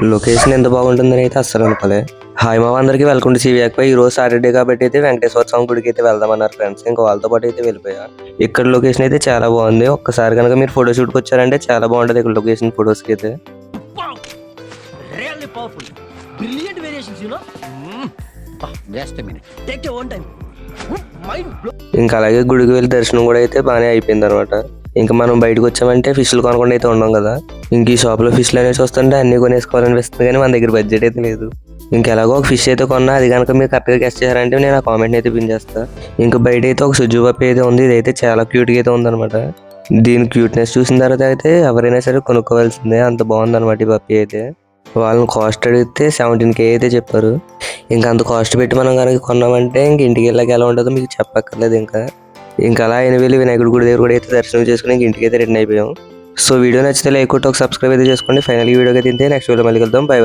Location ఎంత బాగుంటుందని అయితే అస్సలు అనుకోలే. హాయ్ మా అందరికీ వెల్కమ్ టు సివియాక్పై. ఈ రోజు సాటర్డే కాబట్టి అయితే వెంకటేశ్వర స్వామి గుడికి అయితే వెళ్దామన్నారు ఫ్రెండ్స్. ఇంకా వాళ్ళతో పాటు అయితే వెళ్ళిపోయా. ఇక్కడ లొకేషన్ అయితే చాలా బాగుంది. ఒక్కసారి కనుక మీరు ఫోటో షూట్కి వచ్చారంటే చాలా బాగుంటుంది ఇక్కడ లొకేషన్ ఫొటోస్కి అయితే. Really powerful, brilliant variations, you know. Just a minute, take your own time. Mind blow. ఇంకా అలాగే గుడికి వెళ్ళి దర్శనం కూడా అయితే బాగానే అయిపోయింది అనమాట. ఇంకా మనం బయటకు వచ్చామంటే ఫిష్లు కొనకుండా అయితే ఉన్నాం కదా. ఇంక ఈ షాప్లో ఫిష్లు అనేవి చూస్తుంటే అన్ని కొనేసుకోవాలనిపిస్తుంది, కానీ మన దగ్గర బడ్జెట్ అయితే లేదు. ఇంకెలాగో ఒక ఫిష్ అయితే కొన్నా, అది కనుక మీరు కరెక్ట్గా గెస్ట్ చేశారంటే నేను ఆ కామెంట్ అయితే పిన్ చేస్తాను. ఇంకా బయట అయితే ఒక సుజ్జు పప్పి అయితే ఉంది. ఇదైతే చాలా క్యూట్గా అయితే ఉందన్నమాట. దీని క్యూట్నెస్ చూసిన తర్వాత అయితే ఎవరైనా సరే కొనుక్కోవాల్సిందే, అంత బాగుందన్నమాట ఈ పప్పి అయితే. వాళ్ళని కాస్ట్ అడిగితే 17K అయితే చెప్పారు. ఇంకా అంత కాస్ట్ పెట్టి మనం కనుక కొన్నామంటే ఇంక ఇంటికి వెళ్ళాక ఎలా ఉంటుందో మీకు చెప్పక్కర్లేదు. ఇంకా అలా ఆయన వెళ్ళి వినాయకుడి గుడి దగ్గర కూడా అయితే దర్శనం చేసుకుని ఇంక ఇంటికి అయితే రిటర్న్ అయిపోయాం. సో వీడియో నచ్చితే లైక్ కొట్టి ఒక సబ్స్క్రైబ్ అయితే చేసుకోండి. ఫైనల్ ఈ వీడియోకి తింటే నెక్స్ట్ వీడియో మళ్ళీ కలుద్దాం. బై.